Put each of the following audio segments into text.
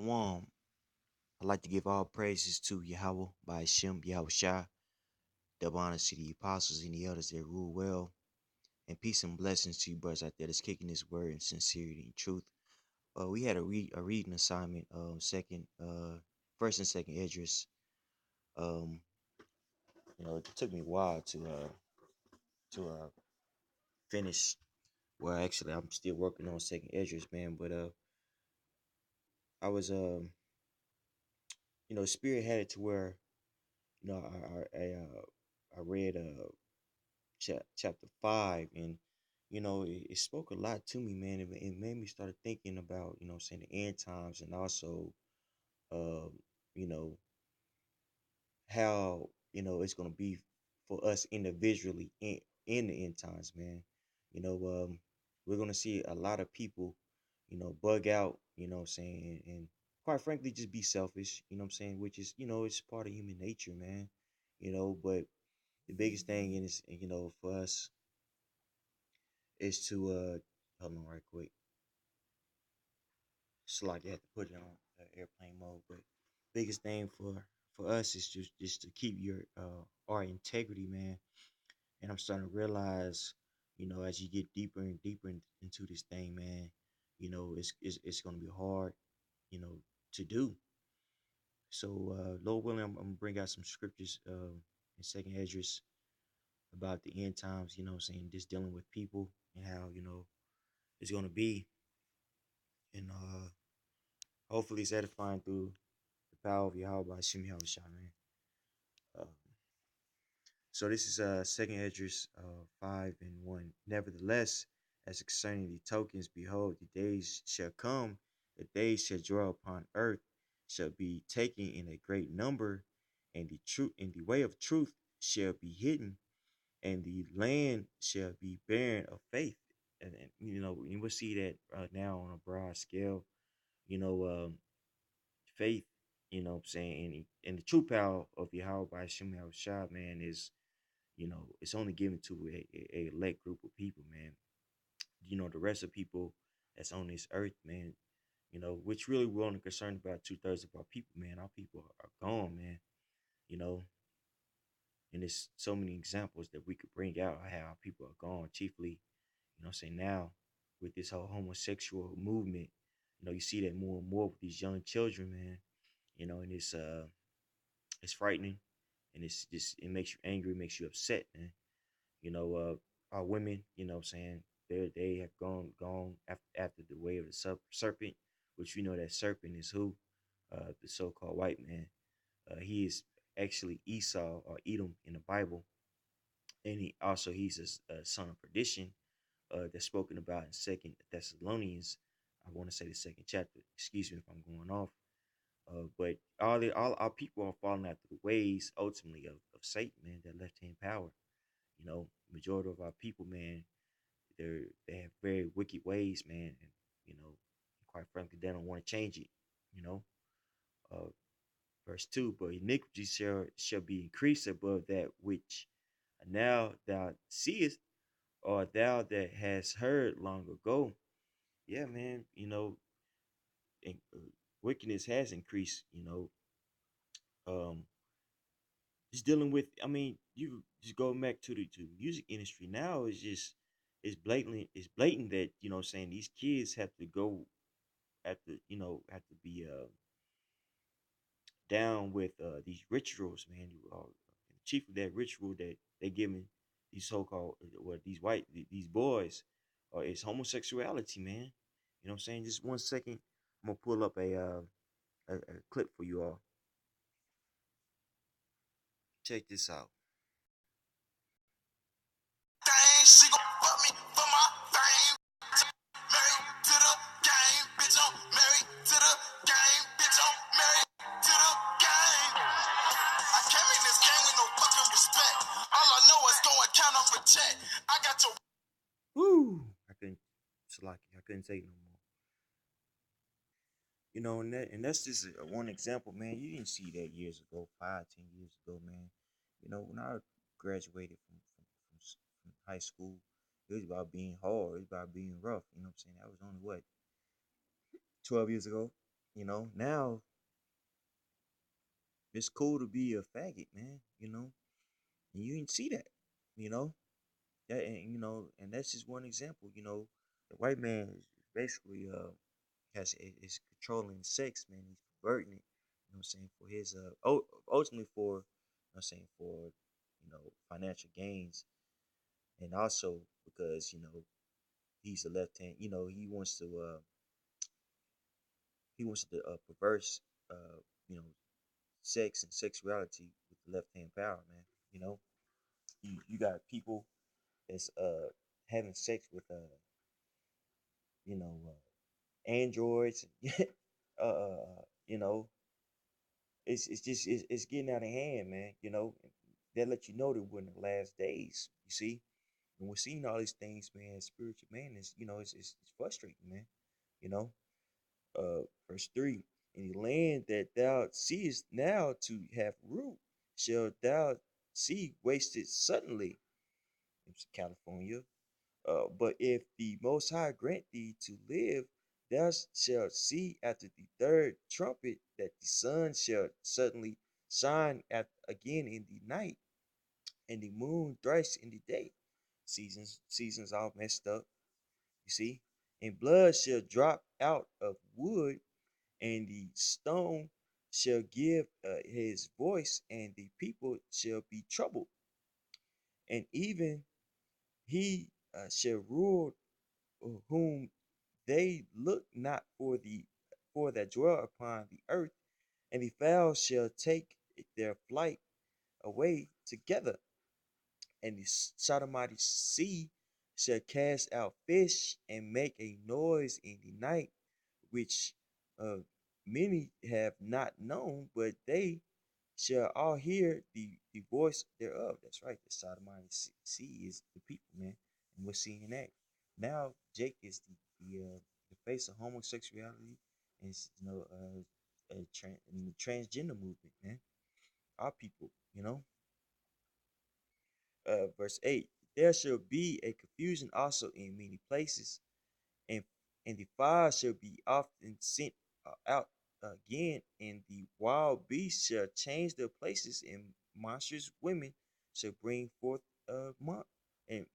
Shalom. I'd like to give all praises to Yahweh by Hashem, Yahweh Shai, double honors to the apostles and the elders that rule well, and peace and blessings to you brothers out there that's kicking this word in sincerity and truth. We had a reading assignment, first and second Esdras. Um, it took me a while to finish. Well, actually, I'm still working on second Esdras, man. But I was Spirit had it to where I read chapter 5, and it spoke a lot to me, man. It made me start thinking about saying the end times, and also um you know how it's going to be for us individually in the end times, man. you know um we're going to see a lot of people bug out, saying, and quite frankly just be selfish, saying, which is it's part of human nature, man. But the biggest thing is, for us is to hold on right quick. It's like you have to put it on airplane mode. But biggest thing for us is just to keep your our integrity, man. And I'm starting to realize, as you get deeper and deeper into this thing, man, it's gonna be hard, to do. So Lord willing, I'm gonna bring out some scriptures in second Esdras about the end times, saying just dealing with people and how, it's gonna be. And hopefully it's edifying through the power of Yahweh by Shim Yahweh Shai, man. Uh, so this is second Esdras 5:1. Nevertheless, as concerning the tokens, behold, the days shall come, the days shall draw upon earth, shall be taken in a great number, and the truth in the way of truth shall be hidden, and the land shall be barren of faith. And you will see that now on a broad scale. You know, faith, what I'm saying, and the true power of Yahweh by Hashem Yahweh Shai, man, is, it's only given to a elect group of people, man. The rest of people that's on this earth, man, which really we're only concerned about 2/3 of our people, man. Our people are gone, man. You know, and there's so many examples that we could bring out how our people are gone, chiefly, saying now with this whole homosexual movement, you see that more and more with these young children, man. And it's frightening, and it's just, it makes you angry, makes you upset, man. Our women, what I'm saying, they have gone after the way of the serpent, which that serpent is who, the so-called white man. He is actually Esau or Edom in the Bible, and he's a son of perdition. That's spoken about in Second Thessalonians. I want to say the second chapter. Excuse me if I'm going off. But all our people are falling after the ways ultimately of Satan, man, that left hand power. Majority of our people, man, they have very wicked ways, man, and quite frankly, they don't want to change it. You know, uh, verse 2, but iniquity shall be increased above that which now thou seest, or thou that hast heard long ago. Yeah, man, and, wickedness has increased. Um, just dealing with. I mean, you just go back to the music industry now. It's blatant that saying these kids have to go, have to be down with these rituals, man. Chief of that ritual that they giving these so-called, these boys, is homosexuality, man. You know what I'm saying? Just 1 second, I'm gonna pull up a clip for you all. Check this out. She gon' fuck me for my fame. Married to the game, bitch. I'm married to the game, bitch. I'm married to the game. I came in this game with no fucking respect. All I know is go and count up a check. I got your. Woo! I couldn't say no more. And that's just one example, man. You didn't see that years ago, 5, 10 years ago, man. When I graduated from high school, it was about being hard. It was about being rough. You know what I'm saying? That was only what, 12 years ago. Now it's cool to be a faggot, man. And you didn't see that. You know that, and and that's just one example. The white man is basically is controlling sex, man. He's perverting it. What I'm saying, for his ultimately for, I'm saying, for financial gains, and also because he's a left hand. He wants to perverse you know sex and sexuality with the left hand power, man. You know, you got people that's having sex with you know androids. uh, uh you know it's getting out of hand, man. That let you know that we're in the last days. You see, and we're seeing all these things, man. Spiritual man is, it's frustrating, man. You know, verse 3: in the land that thou seest now to have root, shall thou see wasted suddenly. It's California. But if the Most High grant thee to live, thou shalt see after the third trumpet that the sun shall suddenly shine again in the night, and the moon thrice in the day. Seasons all messed up, you see. And blood shall drop out of wood, and the stone shall give his voice, and the people shall be troubled, and even he shall rule whom they look not for that dwell upon the earth, and the fowls shall take their flight away together, and the Sodomite sea shall cast out fish and make a noise in the night, which uh, many have not known, but they shall all hear the voice thereof. That's right. The Sodomite sea is the people, man, and we're seeing that now. Jake is the face of homosexuality, and in the transgender movement, man. Our people, verse 8: there shall be a confusion also in many places, and the fire shall be often sent out again, and the wild beasts shall change their places, and monstrous women shall bring forth and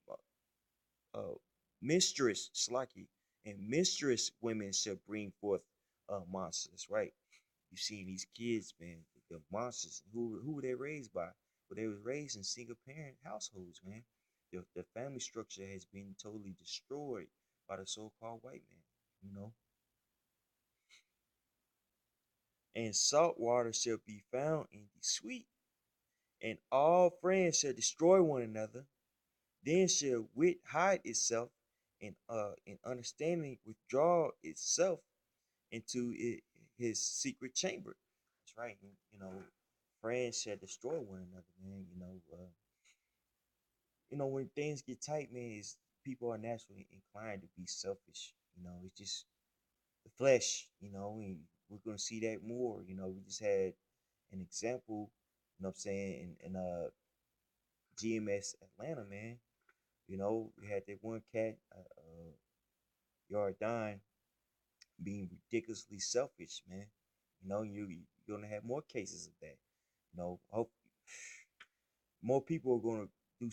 uh, mistress slacky, and mistress women shall bring forth monsters. Right? You see these kids, man, the monsters. Who were they raised by? Well, they was raised in single parent households, man. The family structure has been totally destroyed by the so-called white man. You know, and salt water shall be found in the sweet, and all friends shall destroy one another. Then shall wit hide itself, and understanding withdraw itself into his secret chamber. That's right. Friends shall destroy one another, man. When things get tight, man, people are naturally inclined to be selfish. It's just the flesh. And we're gonna see that more. We just had an example. What I'm saying, in GMS Atlanta, man. We had that one cat, Yardan, being ridiculously selfish, man. You're gonna have more cases of that. Hope more people are gonna be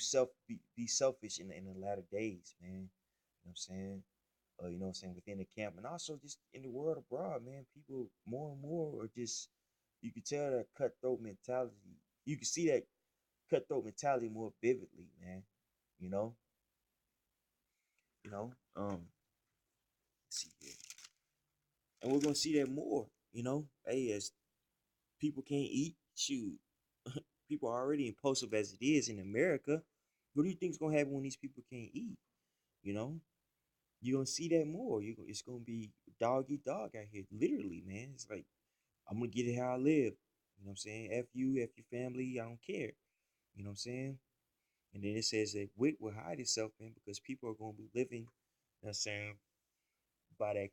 selfish in the latter days, man. What I'm saying? What I'm saying, within the camp, and also just in the world abroad, man. People more and more are just, you can tell that cutthroat mentality. You can see that cutthroat mentality more vividly, man. You know, you know. Let's see here, and we're gonna see that more. Hey, as people can't eat, shoot, people are already impulsive as it is in America. What do you think is gonna happen when these people can't eat? You know, you're gonna see that more. It's gonna be dog eat dog out here, literally, man. It's like, I'm gonna get it how I live. You know what I'm saying? F you, F your family, I don't care. You know what I'm saying? And then it says that wit will hide itself, man, because people are gonna be living, you know what I'm saying, by that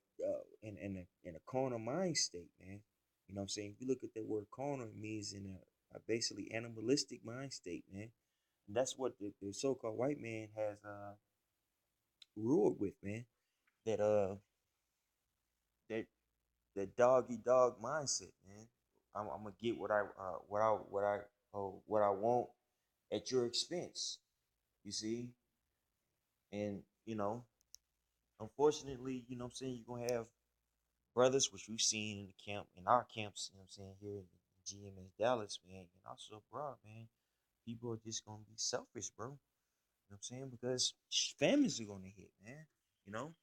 in a carnal mind state, man. You know what I'm saying? If you look at that word carnal, it means in a basically animalistic mind state, man. And that's what the so-called white man has ruled with, man. That that that dog eat dog mindset, man. I'm gonna get what I want at your expense. You see, and unfortunately, you know what I'm saying, you're gonna have brothers, which we've seen in the camp, in our camps, you know what I'm saying, here in GMS Dallas, man, and also abroad, man. People are just gonna be selfish, bro. You know what I'm saying? Because families are gonna hit, man. You know,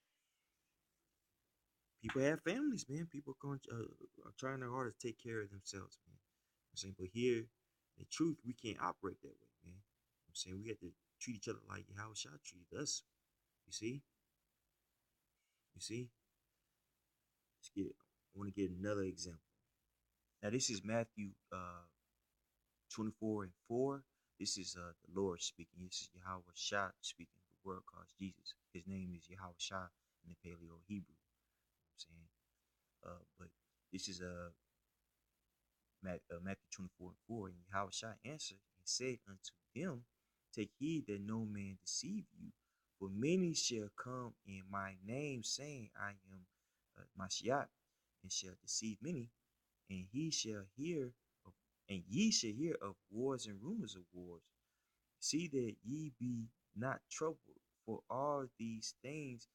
people have families, man. People are trying their hardest to take care of themselves, man. You know what I'm saying, but here, in truth, we can't operate that way, man. You know what I'm saying, we have to treat each other like how Shah treated us. You see, you see. Let's get. I want to get another example. Now, this is Matthew 24 and 4. This is the Lord speaking. This is Yahweh Shah speaking. The word calls Jesus. His name is Yahweh Shah in the Paleo Hebrew. You know what I'm saying, but this is Matthew 24 and 4. And Yahweh Shah answered and said unto them, take heed that no man deceive you, for many shall come in my name, saying, I am Mashiach, and shall deceive many. And he shall hear of, and ye shall hear of wars and rumors of wars. See that ye be not troubled, for all these things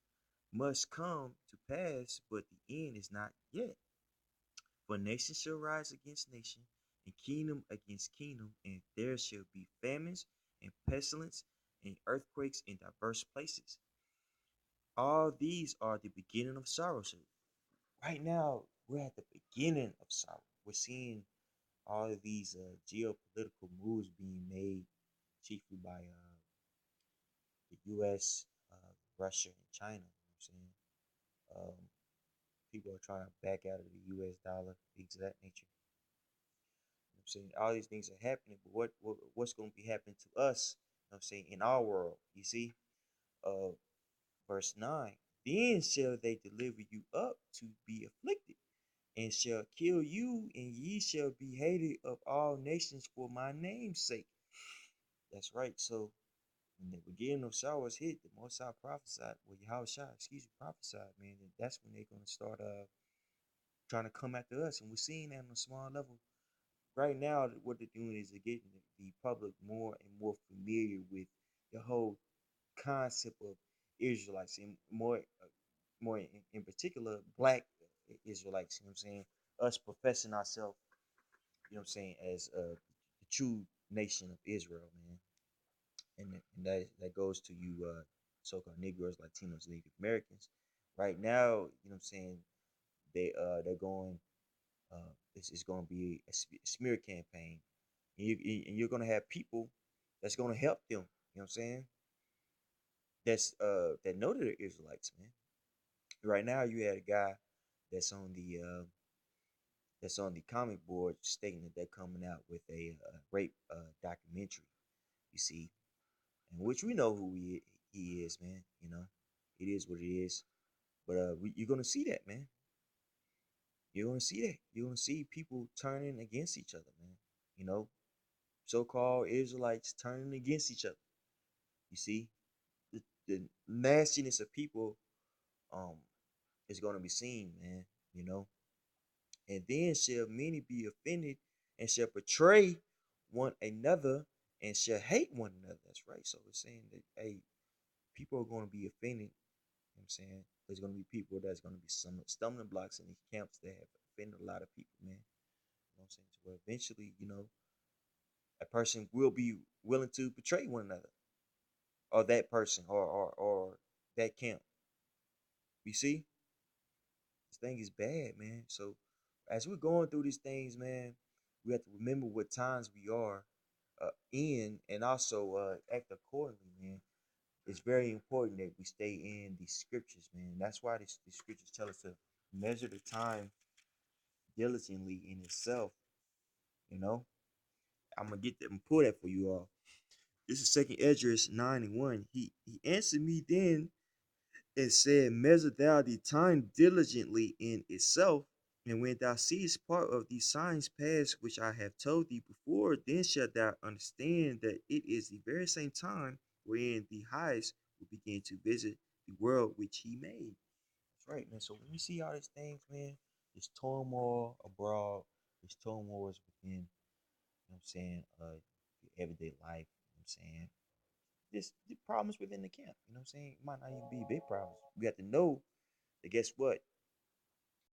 must come to pass, but the end is not yet. For nation shall rise against nation, and kingdom against kingdom, and there shall be famines and pestilence and earthquakes in diverse places. All these are the beginning of sorrow. So right now, we're at the beginning of sorrow. We're seeing all of these geopolitical moves being made, chiefly by the U.S., Russia, and China. You know what I'm saying? People are trying to back out of the U.S. dollar, things of that nature. You know what I'm saying? All these things are happening, but what's going to be happening to us? You know what I'm saying, in our world, you see, uh, verse 9. Then shall they deliver you up to be afflicted, and shall kill you, and ye shall be hated of all nations for my name's sake. That's right. So when the beginning of showers hit, the Most High prophesied, well, Yahweh Shah, excuse me, prophesied, man, and that's when they're gonna start trying to come after us, and we're seeing that on a small level right now. What they're doing is they're getting the public more and more familiar with the whole concept of Israelites, and more in particular, Black Israelites. You know what I'm saying? Us professing ourselves, you know what I'm saying, as the true nation of Israel, man. And that goes to you, so-called Negroes, Latinos, Native Americans. Right now, you know what I'm saying, they're going. This is going to be a smear campaign, and you're going to have people that's going to help them. You know what I'm saying? That know that they're Israelites, man. Right now, you had a guy that's on the uh, that's on the comic board stating that they're coming out with a rape documentary. You see, and which we know who he is, man. You know, it is what it is. But you're gonna see that, man. You're gonna see that. You're gonna see people turning against each other, man. You know, so-called Israelites turning against each other. You see, the nastiness of people um is gonna be seen, man. You know, and then shall many be offended and shall betray one another and shall hate one another. That's right. So it's saying that, hey, people are going to be offended. You know what I'm saying? There's going to be people that's going to be some stumbling blocks in these camps that have offended a lot of people, man. You know what I'm saying? So eventually, a person will be willing to betray one another, or that person, or that camp. You see, this thing is bad, man. So as we're going through these things, man, we have to remember what times we are in, and also act accordingly, man. It's very important that we stay in these scriptures, man. That's why these scriptures tell us to measure the time diligently in itself. You know, I'm gonna get that and pull that for you all. This is Second Esdras 9:1. He answered me then and said, measure thou the time diligently in itself, and when thou seest part of these signs pass which I have told thee before, then shalt thou understand that it is the very same time wherein the highest will begin to visit the world which he made. That's right, man. So when we see all these things, man, It's turmoil abroad. It's turmoil within. You know what I'm saying? Your everyday life. You know what I'm saying? This the problems within the camp. You know what I'm saying? It might not even be big problems. We have to know that guess what?